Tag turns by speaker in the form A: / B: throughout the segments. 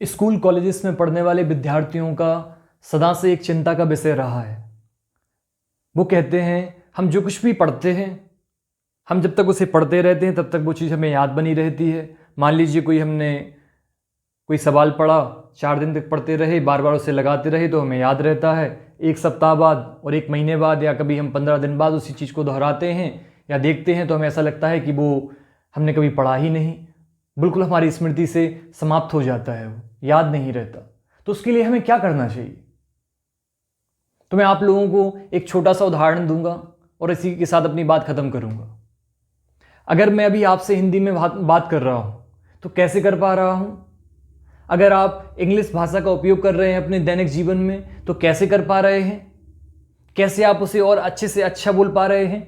A: School colleges में पढ़ने वाले विद्यार्थियों का सदा से एक चिंता का विषय रहा है। वो कहते हैं हम जो कुछ भी पढ़ते हैं, हम जब तक उसे पढ़ते रहते हैं तब तक वो चीज़ हमें याद बनी रहती है। मान लीजिए हमने कोई सवाल पढ़ा, 4 दिन तक पढ़ते रहे, बार बार उसे लगाते रहे तो हमें याद रहता है। 1 सप्ताह बाद और 1 महीने बाद या कभी हम 15 दिन बाद उसी चीज़ को दोहराते हैं या देखते हैं तो हमें ऐसा लगता है कि वो हमने कभी पढ़ा ही नहीं, बिल्कुल हमारी स्मृति से समाप्त हो जाता है, वो याद नहीं रहता। तो उसके लिए हमें क्या करना चाहिए? तो मैं आप लोगों को एक छोटा सा उदाहरण दूंगा और इसी के साथ अपनी बात खत्म करूंगा। अगर मैं अभी आपसे हिंदी में बात कर रहा हूं तो कैसे कर पा रहा हूं? अगर आप इंग्लिश भाषा का उपयोग कर रहे हैं अपने दैनिक जीवन में तो कैसे कर पा रहे हैं? कैसे आप उसे और अच्छे से अच्छा बोल पा रहे हैं?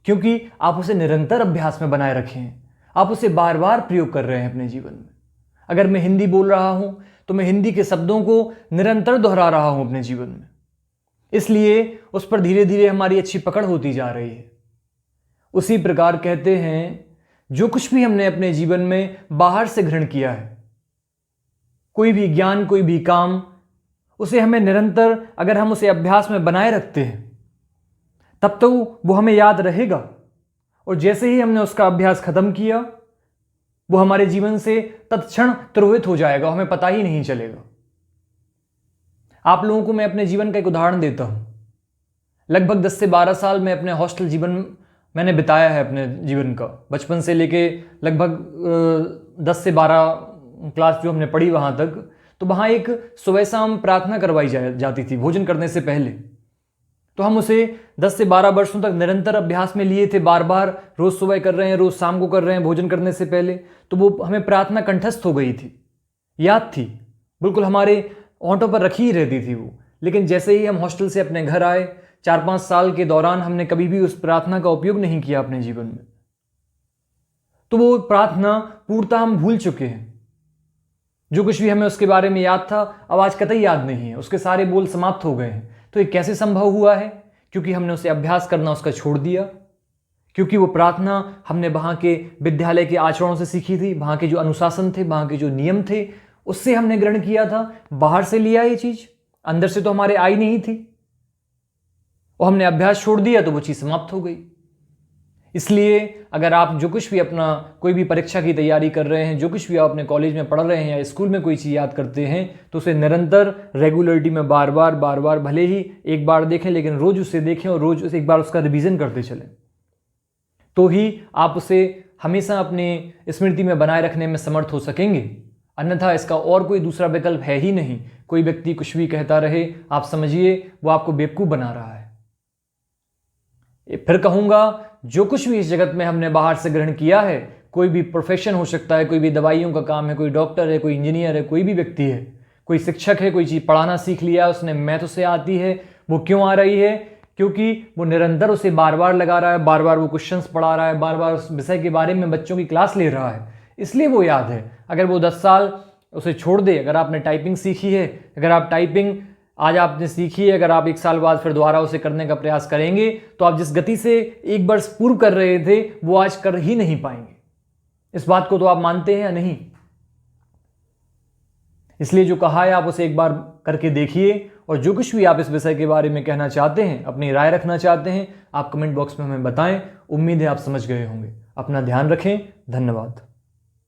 A: क्योंकि आप उसे निरंतर अभ्यास में बनाए रखे हैं, आप उसे बार बार प्रयोग कर रहे हैं अपने जीवन में। अगर मैं हिंदी बोल रहा हूं तो मैं हिंदी के शब्दों को निरंतर दोहरा रहा हूं अपने जीवन में, इसलिए उस पर धीरे धीरे हमारी अच्छी पकड़ होती जा रही है। उसी प्रकार कहते हैं जो कुछ भी हमने अपने जीवन में बाहर से ग्रहण किया है, कोई भी ज्ञान, कोई भी काम, उसे हमें निरंतर अगर हम उसे अभ्यास में बनाए रखते हैं तब तो वो हमें याद रहेगा, और जैसे ही हमने उसका अभ्यास खत्म किया वो हमारे जीवन से तत्क्षण तिरोहित हो जाएगा, हमें पता ही नहीं चलेगा। आप लोगों को मैं अपने जीवन का एक उदाहरण देता हूं। लगभग 10 से 12 साल में अपने हॉस्टल जीवन मैंने बिताया है अपने जीवन का, बचपन से लेके लगभग 10 से 12 क्लास जो हमने पढ़ी वहाँ तक। तो वहाँ एक सुबह शाम प्रार्थना करवाई जाती थी भोजन करने से पहले। तो हम उसे 10 से 12 वर्षों तक निरंतर अभ्यास में लिए थे, बार बार रोज़ सुबह कर रहे हैं, रोज़ शाम को कर रहे हैं भोजन करने से पहले। तो वो हमें प्रार्थना कंठस्थ हो गई थी, याद थी, बिल्कुल हमारे होंठों पर रखी ही रहती थी वो। लेकिन जैसे ही हम हॉस्टल से अपने घर आए, 4-5 साल के दौरान हमने कभी भी उस प्रार्थना का उपयोग नहीं किया अपने जीवन में। तो वो प्रार्थना पूर्णतः हम भूल चुके हैं। जो कुछ भी हमें उसके बारे में याद था अब आज कतई याद नहीं है, उसके सारे बोल समाप्त हो गए हैं। तो ये कैसे संभव हुआ है? क्योंकि हमने उसे अभ्यास करना उसका छोड़ दिया, क्योंकि वो प्रार्थना हमने वहाँ के विद्यालय के आचरणों से सीखी थी, वहाँ के जो अनुशासन थे, वहाँ के जो नियम थे, उससे हमने ग्रहण किया था। बाहर से लिया ये चीज, अंदर से तो हमारे आई नहीं थी, और हमने अभ्यास छोड़ दिया तो वो चीज समाप्त हो गई। इसलिए अगर आप जो कुछ भी अपना कोई भी परीक्षा की तैयारी कर रहे हैं, जो कुछ भी आप अपने कॉलेज में पढ़ रहे हैं या स्कूल में कोई चीज़ याद करते हैं तो उसे निरंतर रेगुलरिटी में बार बार भले ही एक बार देखें लेकिन रोज उसे देखें और रोज उसे एक बार उसका रिवीजन करते चलें, तो ही आप उसे हमेशा अपनी स्मृति में बनाए रखने में समर्थ हो सकेंगे। अन्यथा इसका और कोई दूसरा विकल्प है ही नहीं। कोई व्यक्ति कुछ भी कहता रहे, आप समझिए वो आपको बेवकूफ़ बना रहा है। फिर कहूँगा, जो कुछ भी इस जगत में हमने बाहर से ग्रहण किया है, कोई भी प्रोफेशन हो सकता है, कोई भी दवाइयों का काम है, कोई डॉक्टर है, कोई इंजीनियर है, कोई भी व्यक्ति है, कोई शिक्षक है, कोई चीज़ पढ़ाना सीख लिया, उसने मैथ उसे आती है। वो क्यों आ रही है? क्योंकि वो निरंतर उसे बार बार लगा रहा है, बार बार वो क्वेश्चंस पढ़ा रहा है, बार बार उस विषय के बारे में बच्चों की क्लास ले रहा है, इसलिए वो याद है। अगर वो 10 साल उसे छोड़ दे, अगर आपने टाइपिंग सीखी है, अगर आप टाइपिंग आज आपने सीखी है, अगर आप 1 साल बाद फिर दोबारा उसे करने का प्रयास करेंगे तो आप जिस गति से 1 वर्ष पूर्व कर रहे थे वो आज कर ही नहीं पाएंगे। इस बात को तो आप मानते हैं या नहीं? इसलिए जो कहा है आप उसे एक बार करके देखिए, और जो कुछ भी आप इस विषय के बारे में कहना चाहते हैं, अपनी राय रखना चाहते हैं, आप कमेंट बॉक्स में हमें बताएं। उम्मीद है आप समझ गए होंगे। अपना ध्यान रखें। धन्यवाद।